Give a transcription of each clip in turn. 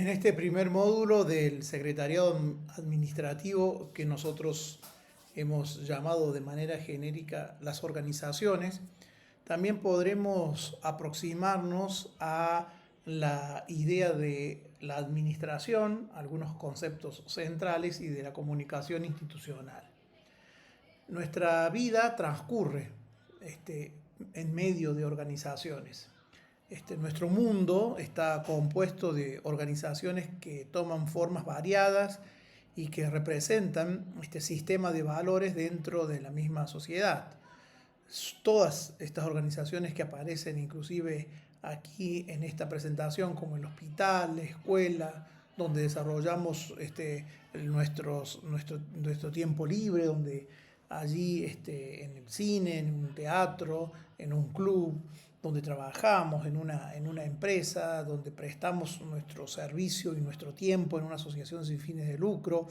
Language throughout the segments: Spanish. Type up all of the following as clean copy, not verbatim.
En este primer módulo del secretariado administrativo que nosotros hemos llamado de manera genérica las organizaciones, también podremos aproximarnos a la idea de la administración, algunos conceptos centrales y de la comunicación institucional. Nuestra vida transcurre en medio de organizaciones. Nuestro mundo está compuesto de organizaciones que toman formas variadas y que representan este sistema de valores dentro de la misma sociedad. Todas estas organizaciones que aparecen inclusive aquí en esta presentación, como el hospital, la escuela, donde desarrollamos nuestro tiempo libre, donde allí en el cine, en un teatro, en un club, donde trabajamos en una empresa, donde prestamos nuestro servicio y nuestro tiempo en una asociación sin fines de lucro,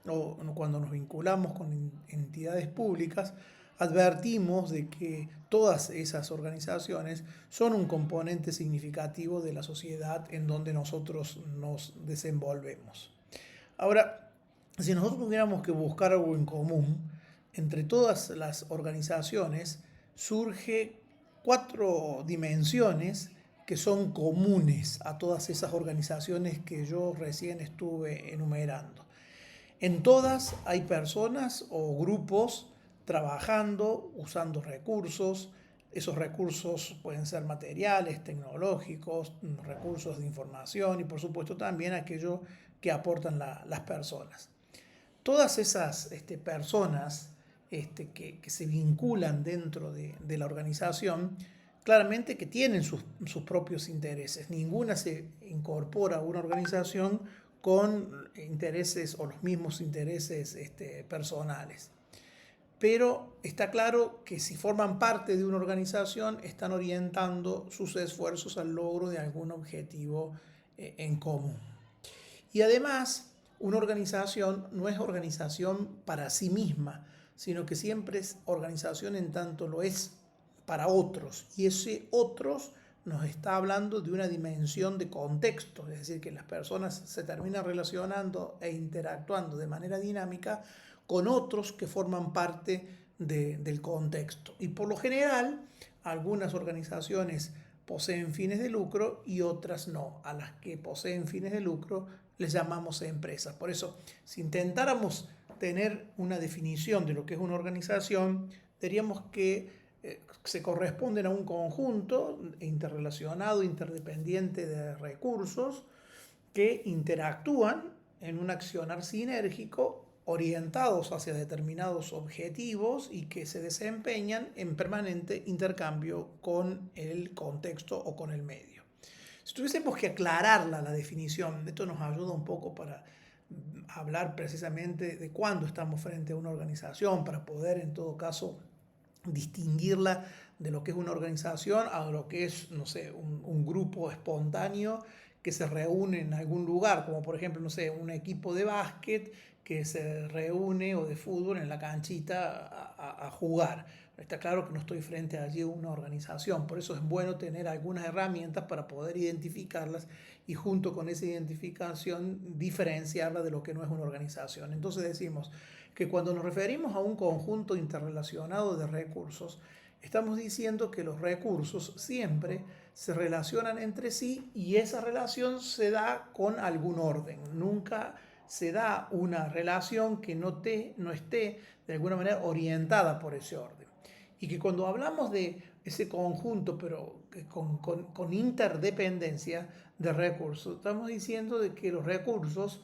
o cuando nos vinculamos con entidades públicas, advertimos de que todas esas organizaciones son un componente significativo de la sociedad en donde nosotros nos desenvolvemos. Ahora, si nosotros tuviéramos que buscar algo en común, entre todas las organizaciones surge cuatro dimensiones que son comunes a todas esas organizaciones que yo recién estuve enumerando. En todas hay personas o grupos trabajando, usando recursos. Esos recursos pueden ser materiales, tecnológicos, recursos de información y por supuesto también aquello que aportan las personas. Todas esas personas que se vinculan dentro de la organización, claramente que tienen sus propios intereses. Ninguna se incorpora a una organización con intereses o los mismos intereses personales. Pero está claro que si forman parte de una organización, están orientando sus esfuerzos al logro de algún objetivo en común. Y además, una organización no es organización para sí misma, sino que siempre es organización en tanto lo es para otros. Y ese otros nos está hablando de una dimensión de contexto, es decir, que las personas se terminan relacionando e interactuando de manera dinámica con otros que forman parte del contexto. Y por lo general, algunas organizaciones poseen fines de lucro y otras no. A las que poseen fines de lucro les llamamos empresas. Por eso, si intentáramos tener una definición de lo que es una organización, diríamos que se corresponden a un conjunto interrelacionado, interdependiente de recursos que interactúan en un accionar sinérgico orientados hacia determinados objetivos y que se desempeñan en permanente intercambio con el contexto o con el medio. Si tuviésemos que aclararla la definición, esto nos ayuda un poco para hablar precisamente de cuándo estamos frente a una organización, para poder en todo caso distinguirla de lo que es una organización a lo que es, no sé, un grupo espontáneo que se reúne en algún lugar, como por ejemplo, no sé, un equipo de básquet que se reúne o de fútbol en la canchita a jugar. Está claro que no estoy frente allí a una organización, por eso es bueno tener algunas herramientas para poder identificarlas y junto con esa identificación diferenciarla de lo que no es una organización. Entonces decimos que cuando nos referimos a un conjunto interrelacionado de recursos, estamos diciendo que los recursos siempre se relacionan entre sí y esa relación se da con algún orden. Nunca se da una relación que no esté de alguna manera orientada por ese orden. Y que cuando hablamos de ese conjunto, pero con interdependencia de recursos, estamos diciendo de que los recursos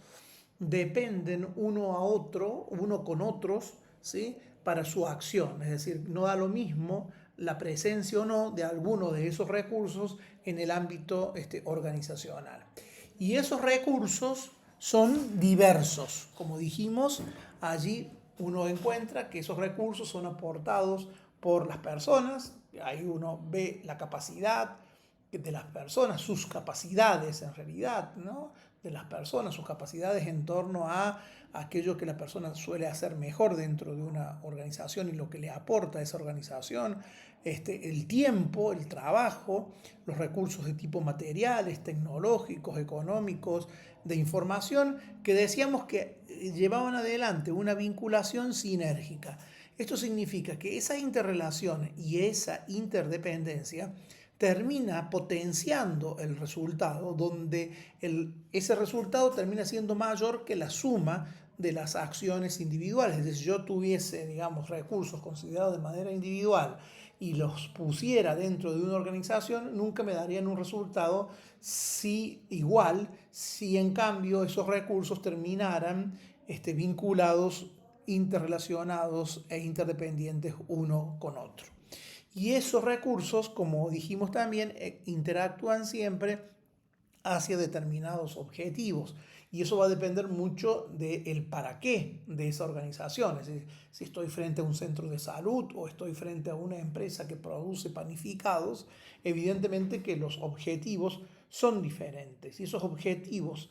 dependen uno a otro, uno con otros, ¿sí? Para su acción. Es decir, no da lo mismo la presencia o no de alguno de esos recursos en el ámbito organizacional. Y esos recursos son diversos. Como dijimos, allí uno encuentra que esos recursos son aportados por las personas, ahí uno ve la capacidad, de las personas, sus capacidades en realidad, ¿no? De las personas, sus capacidades en torno a aquello que la persona suele hacer mejor dentro de una organización y lo que le aporta a esa organización, el tiempo, el trabajo, los recursos de tipo materiales, tecnológicos, económicos, de información, que decíamos que llevaban adelante una vinculación sinérgica. Esto significa que esa interrelación y esa interdependencia termina potenciando el resultado, donde ese resultado termina siendo mayor que la suma de las acciones individuales. Es decir, si yo tuviese, digamos, recursos considerados de manera individual y los pusiera dentro de una organización, nunca me darían un resultado igual si en cambio esos recursos terminaran vinculados, interrelacionados e interdependientes uno con otro. Y esos recursos, como dijimos también, interactúan siempre hacia determinados objetivos. Y eso va a depender mucho del para qué de esa organización. Es decir, si estoy frente a un centro de salud o estoy frente a una empresa que produce panificados, evidentemente que los objetivos son diferentes. Y esos objetivos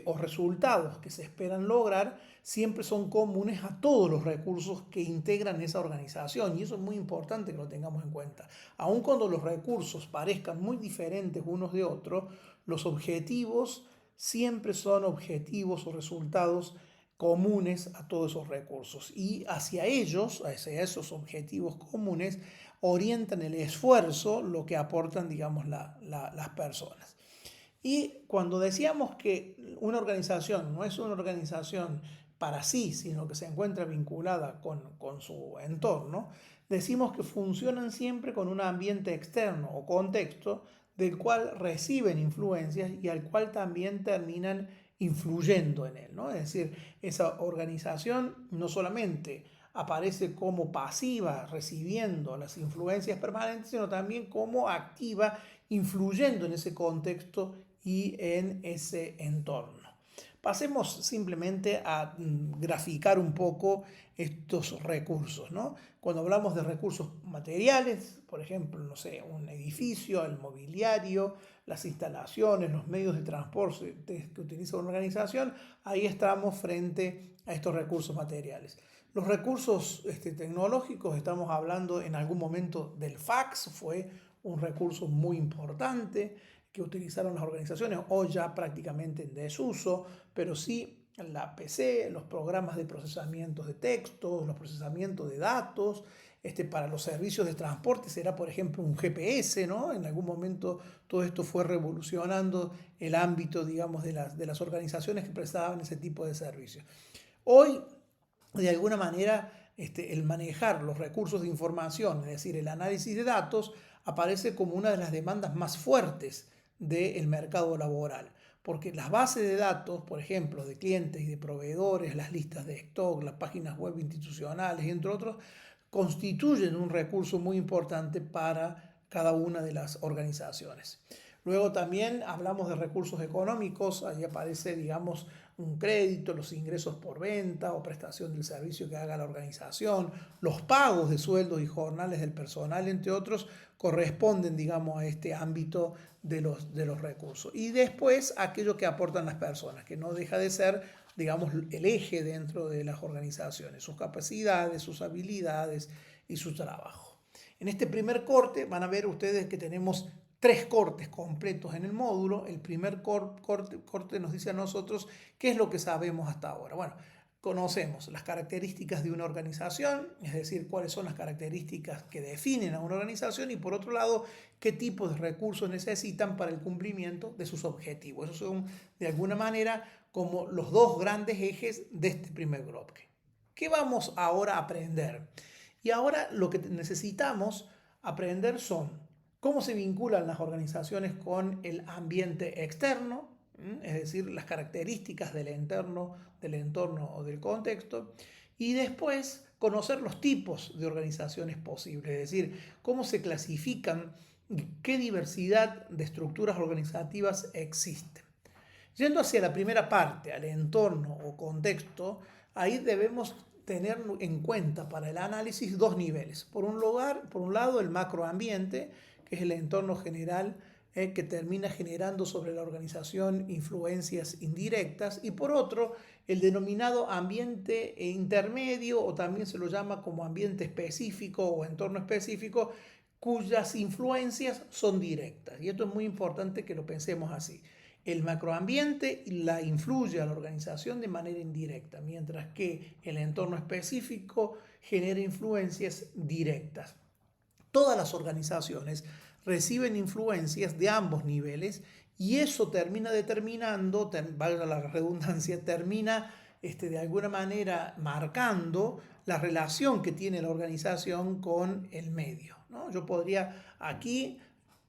o resultados que se esperan lograr siempre son comunes a todos los recursos que integran esa organización, y eso es muy importante que lo tengamos en cuenta. Aun cuando los recursos parezcan muy diferentes unos de otros, los objetivos siempre son objetivos o resultados comunes a todos esos recursos, y hacia ellos, hacia esos objetivos comunes, orientan el esfuerzo, lo que aportan, digamos, las personas. Y cuando decíamos que una organización no es una organización para sí, sino que se encuentra vinculada con su entorno, decimos que funcionan siempre con un ambiente externo o contexto del cual reciben influencias y al cual también terminan influyendo en él, ¿no? Es decir, esa organización no solamente aparece como pasiva recibiendo las influencias permanentes, sino también como activa influyendo en ese contexto y en ese entorno. Pasemos simplemente a graficar un poco estos recursos, ¿no? Cuando hablamos de recursos materiales, por ejemplo, no sé, un edificio, el mobiliario, las instalaciones, los medios de transporte que utiliza una organización, ahí estamos frente a estos recursos materiales. Los recursos tecnológicos, estamos hablando en algún momento del fax, fue un recurso muy importante que utilizaron las organizaciones, hoy ya prácticamente en desuso, pero sí la PC, los programas de procesamiento de textos, los procesamientos de datos, para los servicios de transporte será, por ejemplo, un GPS, ¿no? En algún momento todo esto fue revolucionando el ámbito, digamos, de las organizaciones que prestaban ese tipo de servicios. Hoy, de alguna manera, el manejar los recursos de información, es decir, el análisis de datos, aparece como una de las demandas más fuertes del mercado laboral, porque las bases de datos, por ejemplo, de clientes y de proveedores, las listas de stock, las páginas web institucionales, entre otros, constituyen un recurso muy importante para cada una de las organizaciones. Luego también hablamos de recursos económicos, ahí aparece, digamos, un crédito, los ingresos por venta o prestación del servicio que haga la organización, los pagos de sueldos y jornales del personal, entre otros, corresponden, digamos, a este ámbito de los recursos. Y después aquello que aportan las personas, que no deja de ser, digamos, el eje dentro de las organizaciones, sus capacidades, sus habilidades y su trabajo. En este primer corte van a ver ustedes que tenemos 3 cortes completos en el módulo. El primer corte nos dice a nosotros qué es lo que sabemos hasta ahora. Bueno, conocemos las características de una organización, es decir, cuáles son las características que definen a una organización, y por otro lado, qué tipo de recursos necesitan para el cumplimiento de sus objetivos. Esos son, de alguna manera, como los dos grandes ejes de este primer bloque. ¿Qué vamos ahora a aprender? Y ahora lo que necesitamos aprender son cómo se vinculan las organizaciones con el ambiente externo, es decir, las características del entorno o del contexto, y después conocer los tipos de organizaciones posibles, es decir, cómo se clasifican, qué diversidad de estructuras organizativas existen. Yendo hacia la primera parte, al entorno o contexto, ahí debemos tener en cuenta para el análisis 2 niveles. Por un lado, el macroambiente, que es el entorno general que termina generando sobre la organización influencias indirectas, y por otro, el denominado ambiente intermedio, o también se lo llama como ambiente específico o entorno específico, cuyas influencias son directas. Y esto es muy importante que lo pensemos así. El macroambiente la influye a la organización de manera indirecta, mientras que el entorno específico genera influencias directas. Todas las organizaciones reciben influencias de ambos niveles y eso termina determinando, valga la redundancia, termina de alguna manera marcando la relación que tiene la organización con el medio, ¿no? Yo podría aquí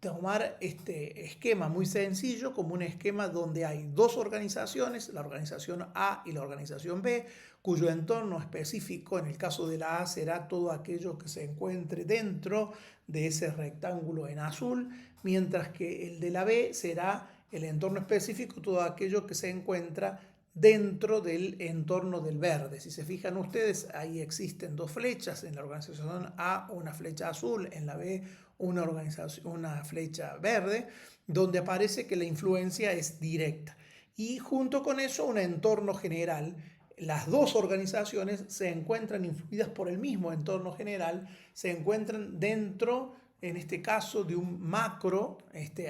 tomar este esquema muy sencillo como un esquema donde hay dos organizaciones, la organización A y la organización B, cuyo entorno específico, en el caso de la A, será todo aquello que se encuentre dentro de ese rectángulo en azul, mientras que el de la B será el entorno específico, todo aquello que se encuentra dentro del entorno del verde. Si se fijan ustedes, ahí existen dos flechas, en la organización A una flecha azul, en la B una flecha verde, donde aparece que la influencia es directa. Y junto con eso un entorno general. Las dos organizaciones se encuentran influidas por el mismo entorno general, se encuentran dentro, en este caso, de un macro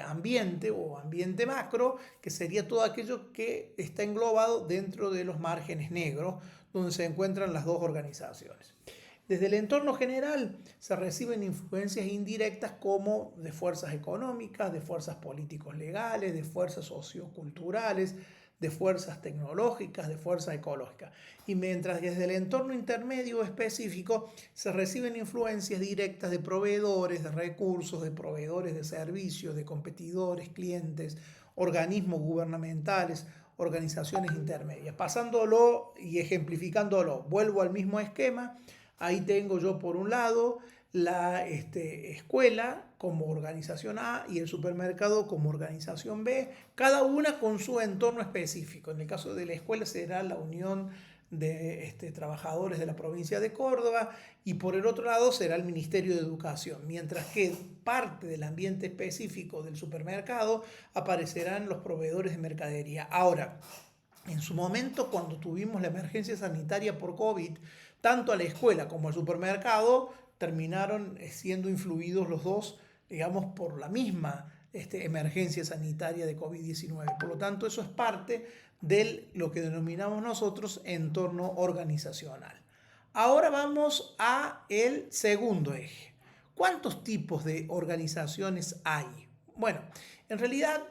ambiente o ambiente macro, que sería todo aquello que está englobado dentro de los márgenes negros, donde se encuentran las dos organizaciones. Desde el entorno general se reciben influencias indirectas como de fuerzas económicas, de fuerzas políticos legales, de fuerzas socioculturales, de fuerzas tecnológicas, de fuerzas ecológicas. Y mientras desde el entorno intermedio específico se reciben influencias directas de proveedores de recursos, de proveedores de servicios, de competidores, clientes, organismos gubernamentales, organizaciones intermedias. Pasándolo y ejemplificándolo, vuelvo al mismo esquema. Ahí tengo yo por un lado la escuela como organización A y el supermercado como organización B, cada una con su entorno específico. En el caso de la escuela será la Unión de Trabajadores de la provincia de Córdoba, y por el otro lado será el Ministerio de Educación, mientras que parte del ambiente específico del supermercado aparecerán los proveedores de mercadería. Ahora, en su momento, cuando tuvimos la emergencia sanitaria por COVID, tanto a la escuela como al supermercado terminaron siendo influidos los dos, digamos, por la misma emergencia sanitaria de COVID-19. Por lo tanto, eso es parte de lo que denominamos nosotros entorno organizacional. Ahora vamos a el segundo eje. ¿Cuántos tipos de organizaciones hay? Bueno, en realidad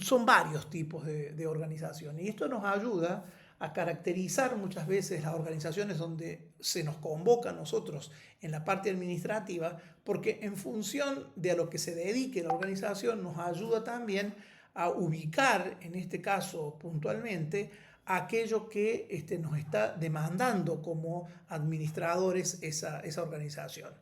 son varios tipos de organizaciones, y esto nos ayuda a caracterizar muchas veces las organizaciones donde se nos convoca a nosotros en la parte administrativa, porque en función de a lo que se dedique la organización nos ayuda también a ubicar, en este caso puntualmente, aquello que nos está demandando como administradores esa organización.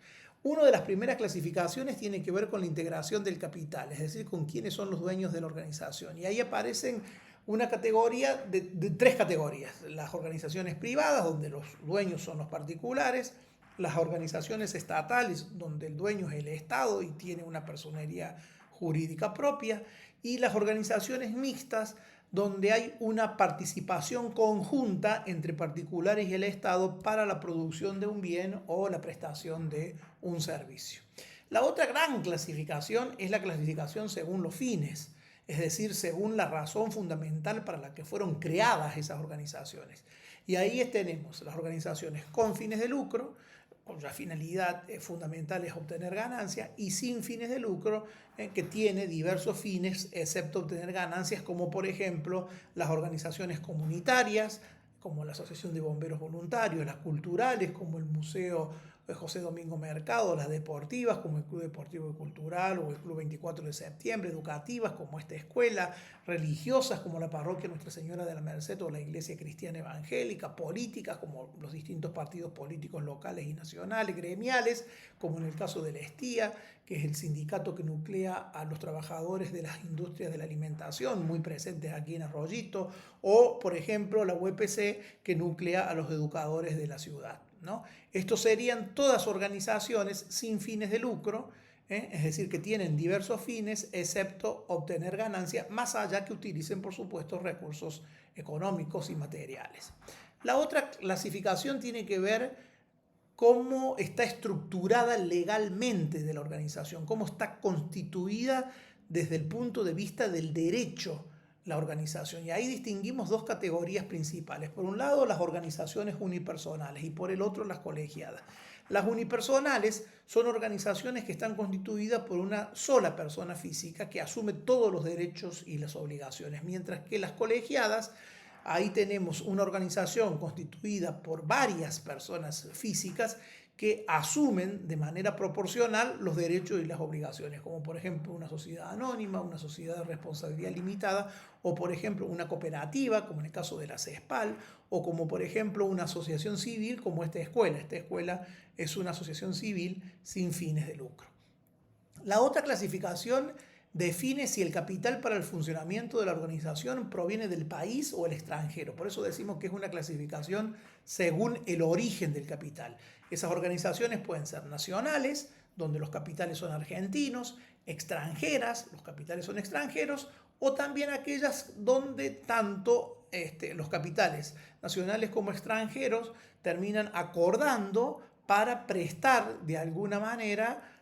Una de las primeras clasificaciones tiene que ver con la integración del capital, es decir, con quiénes son los dueños de la organización. Y ahí aparecen una categoría de tres categorías: las organizaciones privadas, donde los dueños son los particulares; las organizaciones estatales, donde el dueño es el Estado y tiene una personería jurídica propia; y las organizaciones mixtas, donde hay una participación conjunta entre particulares y el Estado para la producción de un bien o la prestación de un servicio. La otra gran clasificación es la clasificación según los fines, es decir, según la razón fundamental para la que fueron creadas esas organizaciones. Y ahí tenemos las organizaciones con fines de lucro, cuya finalidad fundamental es obtener ganancias, y sin fines de lucro, que tiene diversos fines excepto obtener ganancias, como por ejemplo las organizaciones comunitarias, como la Asociación de Bomberos Voluntarios; las culturales, como el Museo José Domingo Mercado; las deportivas, como el Club Deportivo y Cultural o el Club 24 de Septiembre; educativas, como esta escuela; religiosas, como la Parroquia Nuestra Señora de la Merced o la Iglesia Cristiana Evangélica; políticas, como los distintos partidos políticos locales y nacionales; gremiales, como en el caso de la Estía, que es el sindicato que nuclea a los trabajadores de las industrias de la alimentación, muy presentes aquí en Arroyito; o, por ejemplo, la UPC, que nuclea a los educadores de la ciudad, ¿no? Estos serían todas organizaciones sin fines de lucro, Es decir, que tienen diversos fines, excepto obtener ganancia, más allá que utilicen, por supuesto, recursos económicos y materiales. La otra clasificación tiene que ver cómo está estructurada legalmente de la organización, cómo está constituida desde el punto de vista del derecho la organización. Y ahí distinguimos dos categorías principales. Por un lado, las organizaciones unipersonales y por el otro, las colegiadas. Las unipersonales son organizaciones que están constituidas por una sola persona física que asume todos los derechos y las obligaciones, mientras que las colegiadas, ahí tenemos una organización constituida por varias personas físicas que asumen de manera proporcional los derechos y las obligaciones, como por ejemplo una sociedad anónima, una sociedad de responsabilidad limitada, o por ejemplo una cooperativa, como en el caso de la CESPAL, o como por ejemplo una asociación civil como esta escuela. Esta escuela es una asociación civil sin fines de lucro. La otra clasificación define si el capital para el funcionamiento de la organización proviene del país o el extranjero. Por eso decimos que es una clasificación según el origen del capital. Esas organizaciones pueden ser nacionales, donde los capitales son argentinos, extranjeras, los capitales son extranjeros, o también aquellas donde tanto los capitales nacionales como extranjeros terminan acordando para prestar de alguna manera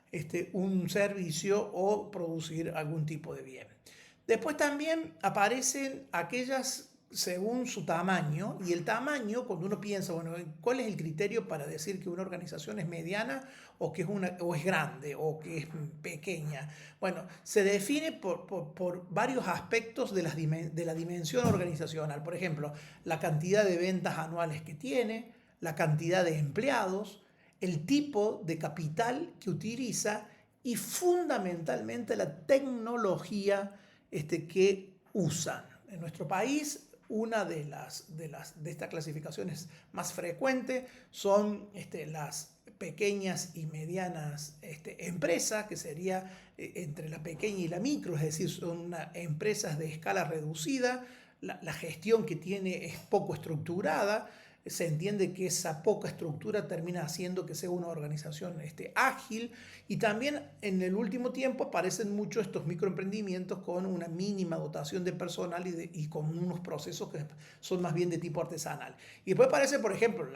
un servicio o producir algún tipo de bien. Después también aparecen aquellas según su tamaño, y el tamaño, cuando uno piensa, bueno, ¿cuál es el criterio para decir que una organización es mediana o que o es grande o que es pequeña? Bueno, se define por varios aspectos de la dimensión organizacional. Por ejemplo, la cantidad de ventas anuales que tiene, la cantidad de empleados, el tipo de capital que utiliza y fundamentalmente la tecnología que usan. En nuestro país, una de estas clasificaciones más frecuentes son las pequeñas y medianas empresas, que sería entre la pequeña y la micro, es decir, son empresas de escala reducida, la gestión que tiene es poco estructurada. Se entiende que esa poca estructura termina haciendo que sea una organización ágil, y también en el último tiempo aparecen mucho estos microemprendimientos con una mínima dotación de personal y con unos procesos que son más bien de tipo artesanal. Y después aparecen, por ejemplo,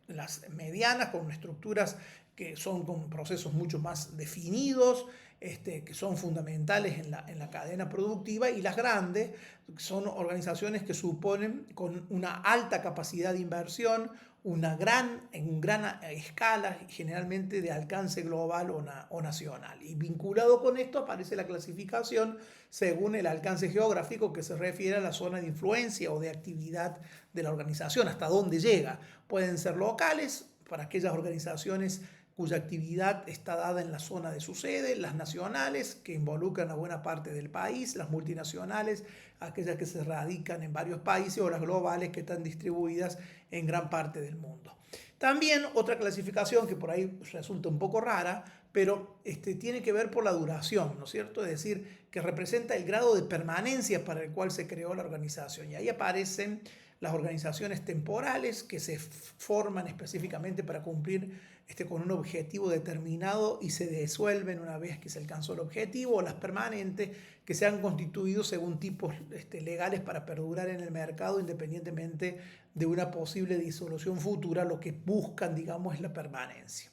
las medianas con estructuras que son con procesos mucho más definidos, que son fundamentales en la cadena productiva, y las grandes son organizaciones que suponen con una alta capacidad de inversión, en gran escala, generalmente de alcance global o nacional. Y vinculado con esto aparece la clasificación según el alcance geográfico, que se refiere a la zona de influencia o de actividad de la organización, hasta dónde llega. Pueden ser locales, para aquellas organizaciones cuya actividad está dada en la zona de su sede, las nacionales, que involucran a buena parte del país, las multinacionales, aquellas que se radican en varios países, o las globales, que están distribuidas en gran parte del mundo. También otra clasificación que por ahí resulta un poco rara, pero tiene que ver por la duración, ¿no es cierto? Es decir, que representa el grado de permanencia para el cual se creó la organización. Y ahí aparecen las organizaciones temporales, que se forman específicamente para cumplir con un objetivo determinado y se disuelven una vez que se alcanzó el objetivo, o las permanentes, que se han constituido según tipos legales para perdurar en el mercado independientemente de una posible disolución futura. Lo que buscan, digamos, es la permanencia.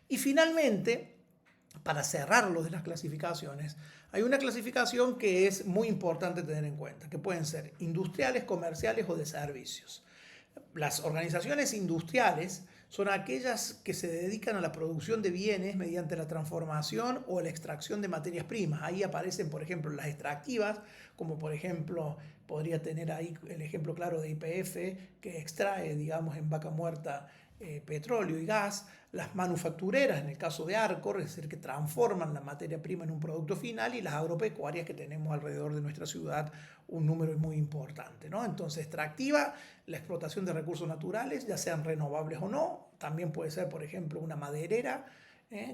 Y finalmente, para cerrar lo de las clasificaciones, hay una clasificación que es muy importante tener en cuenta, que pueden ser industriales, comerciales o de servicios. Las organizaciones industriales son aquellas que se dedican a la producción de bienes mediante la transformación o la extracción de materias primas. Ahí aparecen, por ejemplo, las extractivas, como por ejemplo, podría tener ahí el ejemplo claro de YPF, que extrae, digamos, en Vaca Muerta petróleo y gas; las manufactureras, en el caso de Arcor, es decir, que transforman la materia prima en un producto final; y las agropecuarias, que tenemos alrededor de nuestra ciudad un número muy importante, ¿no? Entonces, extractiva, la explotación de recursos naturales, ya sean renovables o no. También puede ser, por ejemplo, una maderera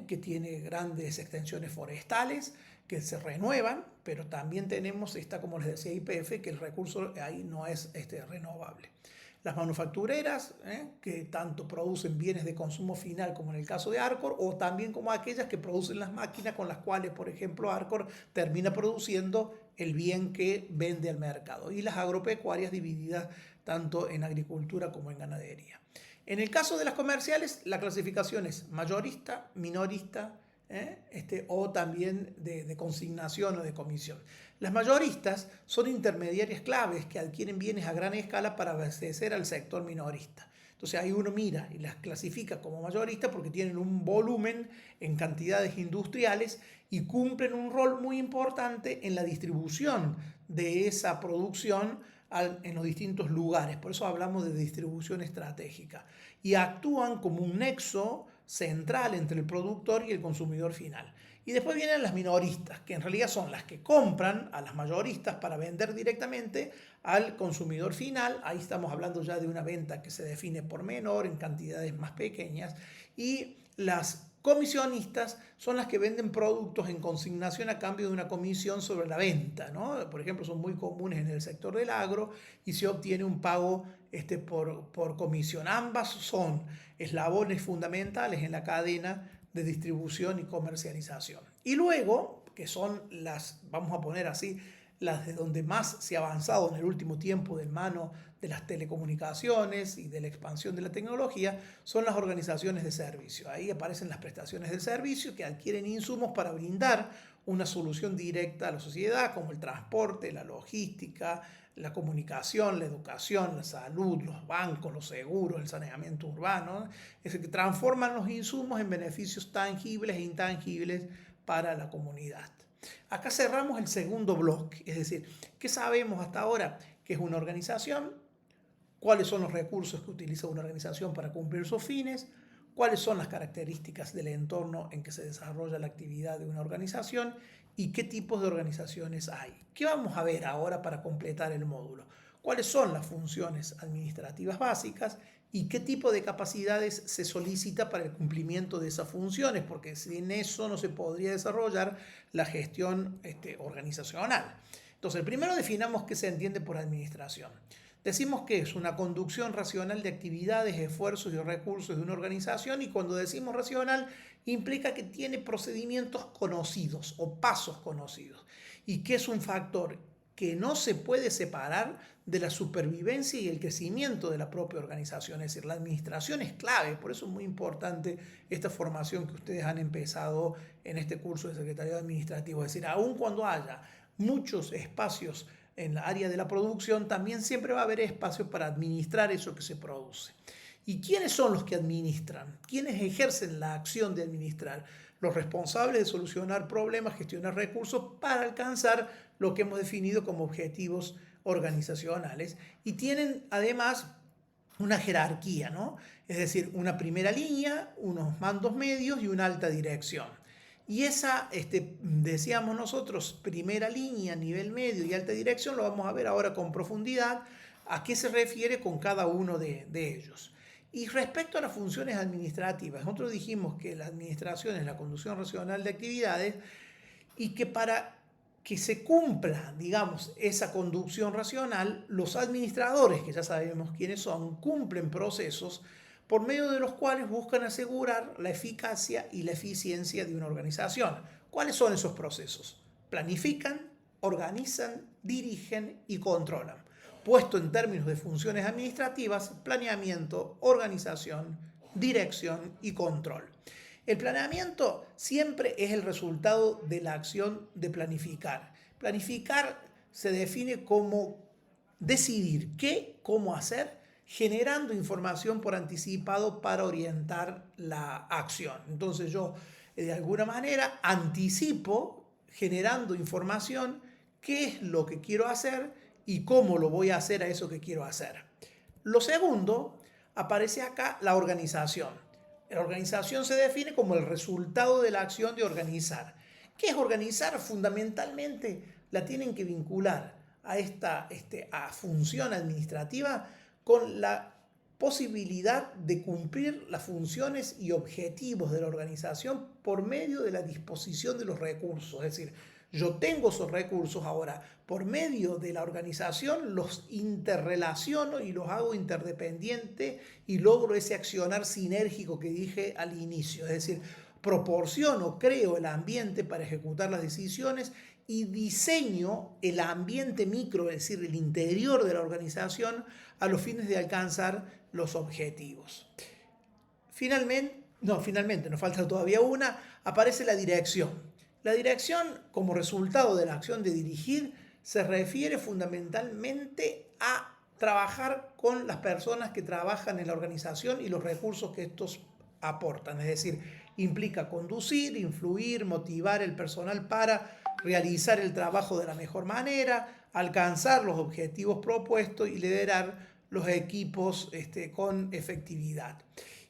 que tiene grandes extensiones forestales que se renuevan, pero también tenemos como les decía, YPF, que el recurso ahí no es renovable. Las manufactureras, que tanto producen bienes de consumo final como en el caso de Arcor, o también como aquellas que producen las máquinas con las cuales, por ejemplo, Arcor termina produciendo el bien que vende al mercado. Y las agropecuarias divididas tanto en agricultura como en ganadería. En el caso de las comerciales, la clasificación es mayorista, minorista, o también de consignación o de comisión. Las mayoristas son intermediarias claves que adquieren bienes a gran escala para abastecer al sector minorista. Entonces ahí uno mira y las clasifica como mayoristas porque tienen un volumen en cantidades industriales y cumplen un rol muy importante en la distribución de esa producción en los distintos lugares. Por eso hablamos de distribución estratégica. Y actúan como un nexo central entre el productor y el consumidor final. Y después vienen las minoristas, que en realidad son las que compran a las mayoristas para vender directamente al consumidor final. Ahí estamos hablando ya de una venta que se define por menor, en cantidades más pequeñas. Y las comisionistas son las que venden productos en consignación a cambio de una comisión sobre la venta, ¿no? Por ejemplo, son muy comunes en el sector del agro y se obtiene un pago por comisión. Ambas son eslabones fundamentales en la cadena de distribución y comercialización. Y luego, que son las, vamos a poner así, las de donde más se ha avanzado en el último tiempo de mano de las telecomunicaciones y de la expansión de la tecnología, son las organizaciones de servicio. Ahí aparecen las prestaciones de servicio que adquieren insumos para brindar una solución directa a la sociedad, como el transporte, la logística, la comunicación, la educación, la salud, los bancos, los seguros, el saneamiento urbano. Es decir, que transforman los insumos en beneficios tangibles e intangibles para la comunidad. Acá cerramos el segundo bloque, es decir, ¿qué sabemos hasta ahora? ¿Qué es una organización? ¿Cuáles son los recursos que utiliza una organización para cumplir sus fines? ¿Cuáles son las características del entorno en que se desarrolla la actividad de una organización? ¿Y qué tipos de organizaciones hay? ¿Qué vamos a ver ahora para completar el módulo? ¿Cuáles son las funciones administrativas básicas? ¿Y qué tipo de capacidades se solicita para el cumplimiento de esas funciones? Porque sin eso no se podría desarrollar la gestión organizacional. Entonces, primero definamos qué se entiende por administración. Decimos que es una conducción racional de actividades, esfuerzos y recursos de una organización, y cuando decimos racional implica que tiene procedimientos conocidos o pasos conocidos y que es un factor que no se puede separar de la supervivencia y el crecimiento de la propia organización. Es decir, la administración es clave, por eso es muy importante esta formación que ustedes han empezado en este curso de secretariado administrativo. Es decir, aun cuando haya muchos espacios en la área de la producción, también siempre va a haber espacio para administrar eso que se produce. ¿Y quiénes son los que administran? ¿Quiénes ejercen la acción de administrar? Los responsables de solucionar problemas, gestionar recursos para alcanzar lo que hemos definido como objetivos organizacionales, y tienen además una jerarquía, ¿no? Es decir, una primera línea, unos mandos medios y una alta dirección. Y esa, decíamos nosotros, primera línea, nivel medio y alta dirección, lo vamos a ver ahora con profundidad a qué se refiere con cada uno de ellos. Y respecto a las funciones administrativas, nosotros dijimos que la administración es la conducción racional de actividades y que para que se cumpla, digamos, esa conducción racional, los administradores, que ya sabemos quiénes son, cumplen procesos por medio de los cuales buscan asegurar la eficacia y la eficiencia de una organización. ¿Cuáles son esos procesos? Planifican, organizan, dirigen y controlan. Puesto en términos de funciones administrativas, planeamiento, organización, dirección y control. El planeamiento siempre es el resultado de la acción de planificar. Planificar se define como decidir qué, cómo hacer, generando información por anticipado para orientar la acción. Entonces yo, de alguna manera, anticipo, generando información, qué es lo que quiero hacer y cómo lo voy a hacer a eso que quiero hacer. Lo segundo, aparece acá la organización. La organización se define como el resultado de la acción de organizar. ¿Qué es organizar? Fundamentalmente la tienen que vincular a esta función administrativa con la posibilidad de cumplir las funciones y objetivos de la organización por medio de la disposición de los recursos. Es decir, Yo tengo esos recursos ahora, por medio de la organización los interrelaciono y los hago interdependientes y logro ese accionar sinérgico que dije al inicio. Es decir, proporciono, creo el ambiente para ejecutar las decisiones y diseño el ambiente micro, es decir, el interior de la organización a los fines de alcanzar los objetivos. Finalmente, nos falta todavía una, aparece la dirección. La dirección, como resultado de la acción de dirigir, se refiere fundamentalmente a trabajar con las personas que trabajan en la organización y los recursos que estos aportan. Es decir, implica conducir, influir, motivar el personal para realizar el trabajo de la mejor manera, alcanzar los objetivos propuestos y liderar los equipos con efectividad.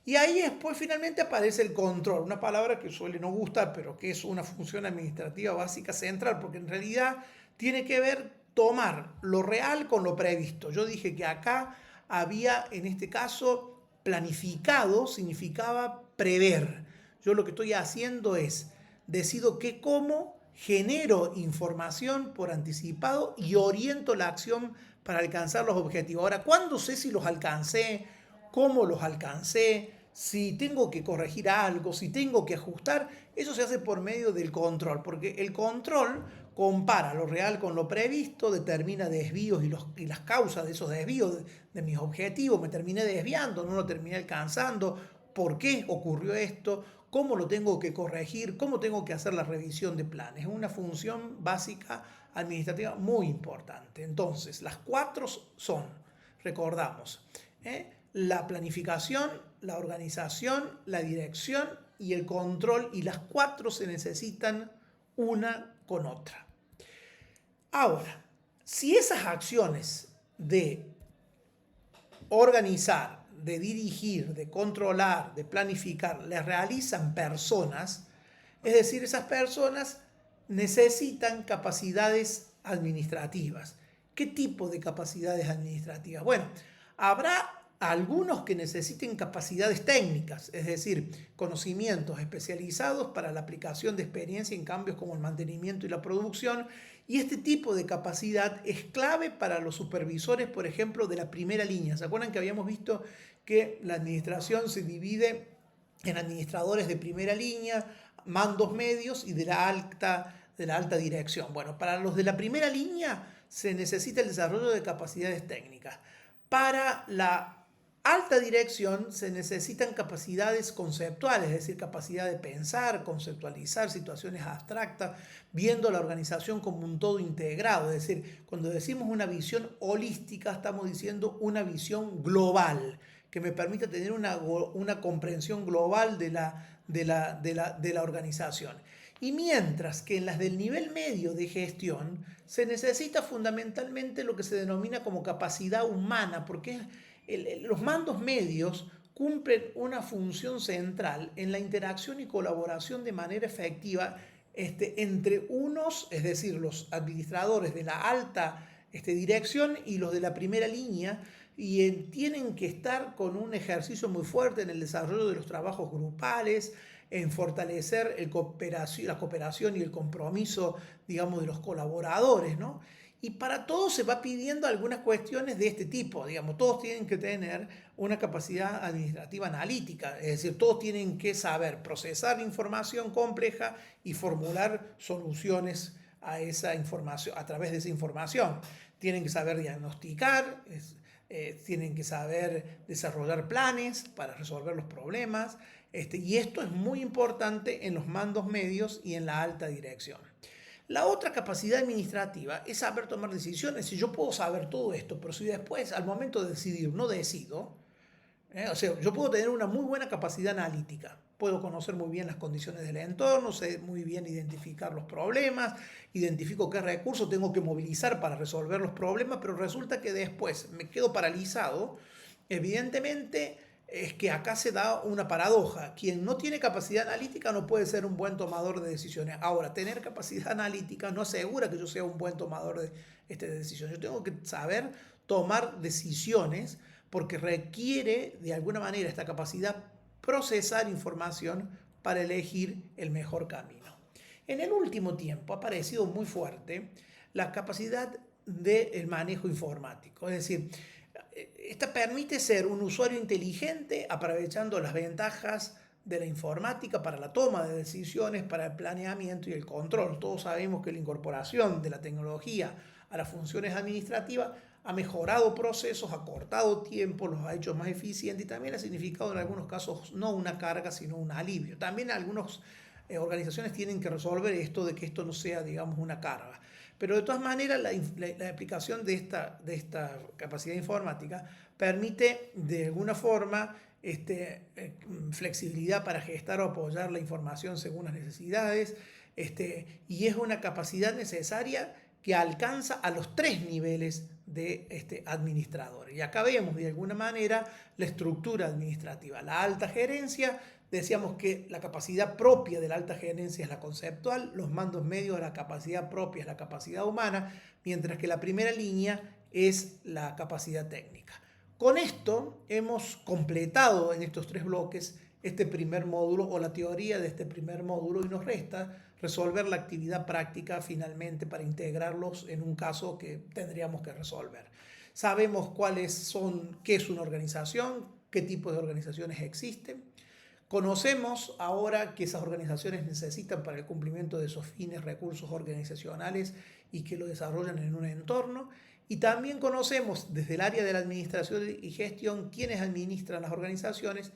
Y ahí después finalmente aparece el control, una palabra que suele no gustar, pero que es una función administrativa básica central, porque en realidad tiene que ver tomar lo real con lo previsto. Yo dije que acá había, en este caso, planificado, significaba prever. Yo lo que estoy haciendo es, decido qué como, genero información por anticipado y oriento la acción para alcanzar los objetivos. Ahora, ¿cuándo sé si los alcancé? ¿Cómo los alcancé? Si tengo que corregir algo, si tengo que ajustar, eso se hace por medio del control, porque el control compara lo real con lo previsto, determina desvíos y las causas de esos desvíos de mis objetivos, me terminé desviando, no lo terminé alcanzando, por qué ocurrió esto, cómo lo tengo que corregir, cómo tengo que hacer la revisión de planes. Es una función básica administrativa muy importante. Entonces, las cuatro son, recordamos, la planificación, la organización, la dirección y el control, y las cuatro se necesitan una con otra. Ahora, si esas acciones de organizar, de dirigir, de controlar, de planificar, las realizan personas, es decir, esas personas necesitan capacidades administrativas. ¿Qué tipo de capacidades administrativas? Bueno, habrá algunos que necesiten capacidades técnicas, es decir, conocimientos especializados para la aplicación de experiencia en cambios como el mantenimiento y la producción, y este tipo de capacidad es clave para los supervisores, por ejemplo, de la primera línea. ¿Se acuerdan que habíamos visto que la administración se divide en administradores de primera línea, mandos medios y de la alta dirección? Bueno, para los de la primera línea se necesita el desarrollo de capacidades técnicas. Para la alta dirección se necesitan capacidades conceptuales, es decir, capacidad de pensar, conceptualizar situaciones abstractas, viendo la organización como un todo integrado. Es decir, cuando decimos una visión holística, estamos diciendo una visión global, que me permita tener una comprensión global de la organización. Y mientras que en las del nivel medio de gestión se necesita fundamentalmente lo que se denomina como capacidad humana, porque los mandos medios cumplen una función central en la interacción y colaboración de manera efectiva entre unos, es decir, los administradores de la alta dirección y los de la primera línea, y tienen que estar con un ejercicio muy fuerte en el desarrollo de los trabajos grupales, en fortalecer la cooperación y el compromiso, digamos, de los colaboradores, ¿no? Y para todos se va pidiendo algunas cuestiones de este tipo, digamos, todos tienen que tener una capacidad administrativa analítica, es decir, todos tienen que saber procesar información compleja y formular soluciones a esa información, a través de esa información. Tienen que saber diagnosticar, tienen que saber desarrollar planes para resolver los problemas, y esto es muy importante en los mandos medios y en la alta dirección. La otra capacidad administrativa es saber tomar decisiones. Si yo puedo saber todo esto, pero si después al momento de decidir no decido, o sea, yo puedo tener una muy buena capacidad analítica, puedo conocer muy bien las condiciones del entorno, sé muy bien identificar los problemas, identifico qué recursos tengo que movilizar para resolver los problemas, pero resulta que después me quedo paralizado. Evidentemente es que acá se da una paradoja. Quien no tiene capacidad analítica no puede ser un buen tomador de decisiones. Ahora, tener capacidad analítica no asegura que yo sea un buen tomador de decisiones. Yo tengo que saber tomar decisiones porque requiere de alguna manera esta capacidad procesar información para elegir el mejor camino. En el último tiempo ha aparecido muy fuerte la capacidad del manejo informático, es decir, esta permite ser un usuario inteligente aprovechando las ventajas de la informática para la toma de decisiones, para el planeamiento y el control. Todos sabemos que la incorporación de la tecnología a las funciones administrativas ha mejorado procesos, ha cortado tiempo, los ha hecho más eficientes y también ha significado en algunos casos no una carga, sino un alivio. También algunas organizaciones tienen que resolver esto de que esto no sea, digamos, una carga. Pero de todas maneras, la aplicación de esta capacidad informática permite de alguna forma flexibilidad para gestar o apoyar la información según las necesidades, y es una capacidad necesaria que alcanza a los 3 niveles de administradores. Y acá vemos de alguna manera la estructura administrativa. La alta gerencia, decíamos que la capacidad propia de la alta gerencia es la conceptual, los mandos medios, la capacidad propia es la capacidad humana, mientras que la primera línea es la capacidad técnica. Con esto hemos completado en estos 3 bloques este primer módulo o la teoría de este primer módulo y nos resta resolver la actividad práctica finalmente para integrarlos en un caso que tendríamos que resolver. Sabemos qué es una organización, qué tipo de organizaciones existen. Conocemos ahora que esas organizaciones necesitan para el cumplimiento de esos fines recursos organizacionales y que lo desarrollan en un entorno. Y también conocemos desde el área de la administración y gestión quiénes administran las organizaciones,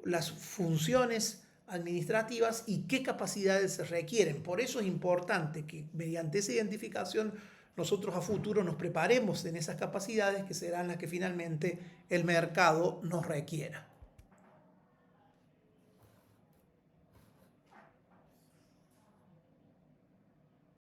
las funciones administrativas y qué capacidades se requieren. Por eso es importante que mediante esa identificación nosotros a futuro nos preparemos en esas capacidades que serán las que finalmente el mercado nos requiera.